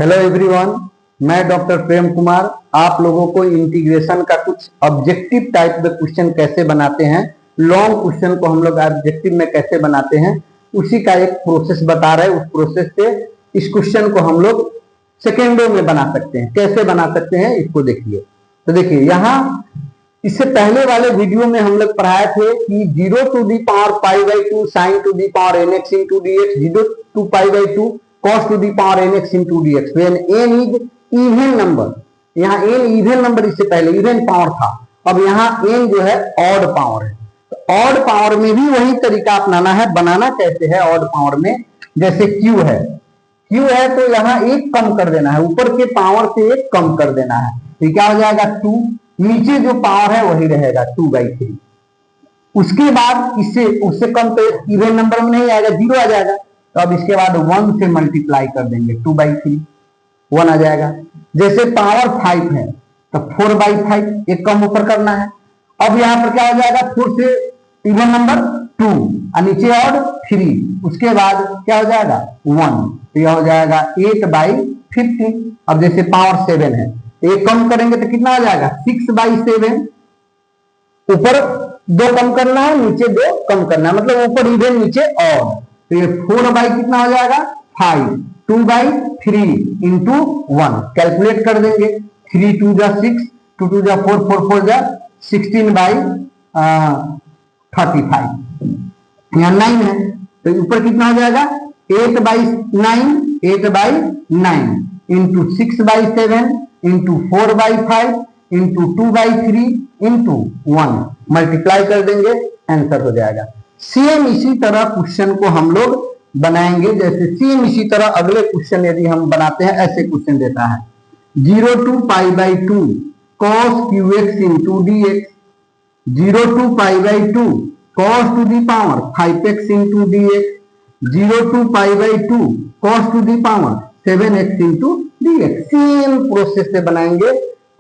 Hello everyone, मैं doctor Prem Kumar आप लोगों को इंटीग्रेशन का कुछ ऑब्जेक्टिव टाइप में क्वेश्चन कैसे बनाते हैं, लॉन्ग क्वेश्चन को हम लोग ऑब्जेक्टिव में कैसे बनाते हैं उसी का एक प्रोसेस बता रहे हैं। उस प्रोसेस से इस क्वेश्चन को हम लोग सेकेंडों में बना सकते हैं। कैसे बना सकते हैं इसको देखिए। तो देखिए यहाँ इससे पहले वाले वीडियो में हम लोग पढ़ाए थे कि 0 to the power π/2 sin to the power nx into dx, 0 to π/2 cos to the power nx into dx when n is even number। यहाँ n इवन नंबर, इससे पहले इवन पावर था, अब यहाँ n जो है ऑड पावर है। तो ऑड पावर में भी वही तरीका अपनाना है। बनाना कैसे है ऑड पावर में, जैसे q है तो यहाँ एक कम कर देना है, ऊपर के पावर से एक कम कर देना है। तो क्या हो जाएगा 2, नीचे जो पावर है वही रहेगा 2/3। उसके बाद इससे उससे कम तो इवन नंबर में नहीं आएगा, 0 आ जाएगा। तो अब इसके बाद 1 से मल्टीप्लाई कर देंगे, 2/3 1 आ जाएगा। जैसे पावर 5 है तो 4/5 एक कम ऊपर करना है। अब यहाँ पर क्या हो जाएगा, 4 से इवन नंबर 2 और नीचे और 3, उसके बाद क्या हो जाएगा 1, तो यह हो जाएगा 8/15। अब जैसे पावर 7 है, एक कम करेंगे तो कितना आ जाएगा 6/7। ऊपर 2 कम करना है, नीचे 2 कम करना है, मतलब ऊपर इवन नीचे ऑड। तो ये 4 कितना हो जाएगा 5, 2/3 इंटू 1 कैलकुलेट कर देंगे। 3 2 जा 6, 2 2 जा 4, 4 4 जा 16/35। यहाँ 9 है तो ऊपर कितना हो जाएगा 8/9 into 6/7 into 4/5 into 2/3 into 1 multiply कर देंगे, आंसर हो जाएगा। सेम इसी तरह क्वेश्चन को हम लोग बनाएंगे। जैसे सेम इसी तरह अगले क्वेश्चन यदि हम बनाते हैं, ऐसे क्वेश्चन देता है 0 to π/2 cos qx into dx, 0 to π/2 cos to the power 5x into dx, 0 to π/2 cos to the power 7x into dx। Same process से बनाएंगे।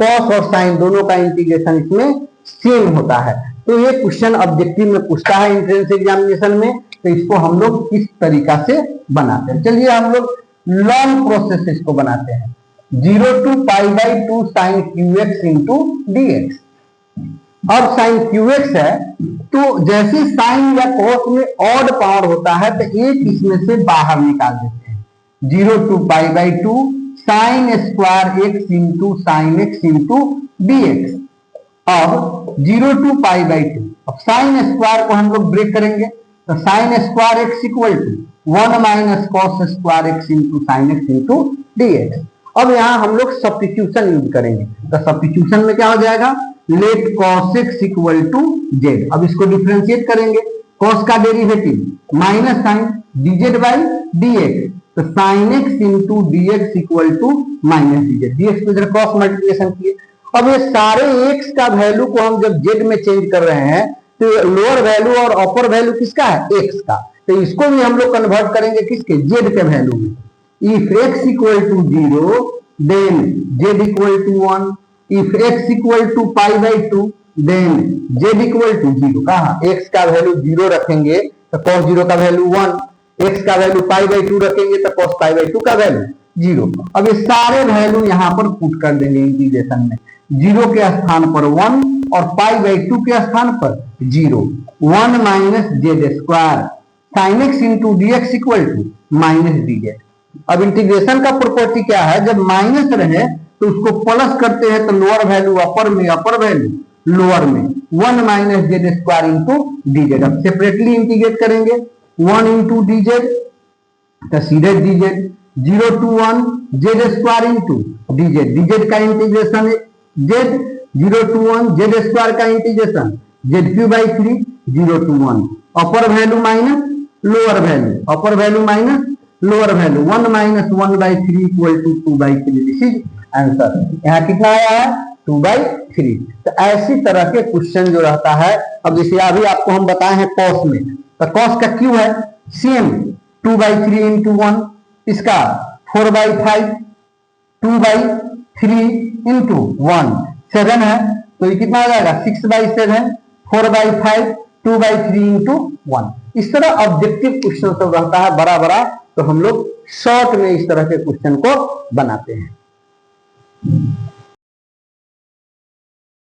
cos और sin दोनों का इंटीग्रेशन इसमें सेम होता है। तो ये क्वेश्चन ऑब्जेक्टिव में पूछता है एंट्रेंस एग्जामिनेशन में, तो इसको हम लोग इस तरीका से बनाते हैं। चलिए हम लोग लॉन्ग प्रोसेस इसको बनाते हैं। 0 to π/2 sin qx into dx। अब sin qx है तो जैसे sin या cos में ऑड पावर होता है तो एक इसमें से बाहर निकाल देते हैं। 0 to π/2 sin square x into sin x into dx। अब 0 to π/2, अब sin स्क्वायर को हम लोग ब्रेक करेंगे तो sin square x equal to 1 minus cos square x into sin x into dx। अब यहाँ हम लोग सब्स्टिट्यूशन यूज करेंगे, तो सब्स्टिट्यूशन में क्या हो जाएगा, let cos x equal to z। अब इसको डिफरेंशिएट करेंगे, cos का डेरिवेटिव माइनस साइन dz/dx, तो sin x into dx equal to minus dz। dx को इधर क्रॉस मल्टीप्लिकेशन किए। अब ये सारे x का वैल्यू को हम जब z में चेंज कर रहे हैं तो लोअर वैल्यू और अपर वैल्यू किसका है, x का। तो इसको भी हम लोग कन्वर्ट करेंगे किसके, z के वैल्यू में। If x equal to 0 then z equal to 1, if x equal to π/2 then z equal to 0। कहा x का वैल्यू 0 रखेंगे तो cos 0 का वैल्यू 1, x का वैल्यू π/2 रखेंगे तो cos π/2 का वैल्यू 0। अब ये सारे वैल्यू यहाँ पर पुट कर देंगे इंटीग्रेशन में। 0 के स्थान पर 1 और π/2 के स्थान पर 0। 1 minus z square sin x into dx equal to minus dz। अब इंटीग्रेशन का प्रॉपर्टी क्या है, जब माइनस रहे तो उसको प्लस करते हैं तो लोअर वैल्यू अपर में, अपर वैल्यू लोअर में। 1 minus z square into dz। अब सेपरेटली इंटीग्रेट करेंगे, 1 इंटू dz तो सीधे dz, 0 to 1 z square into dz। dz का इंटीग्रेशन है z, 0 to 1 जेड स्क्वायर का integration z3/3, 0 to 1 upper value minus lower value, upper value minus lower value, 1 minus 1/3 equal to 2/3। This is answer. यहाँ कितना आया है 2/3। तो ऐसी तरह के क्वेश्चन जो रहता है, अब जैसे अभी आपको हम बताए हैं cos में, तो cos का क्यू है सेम 2/3 इंटू 1, इसका 4/5, 2/3 इंटू 1 7 है, तो ये कितना आ जाएगा 6/7, 4/5, 2/3 इंटू 1। इस तरह ऑब्जेक्टिव क्वेश्चन सब रहता है बड़ा बड़ा, तो हम लोग शॉर्ट में इस तरह के क्वेश्चन को बनाते हैं।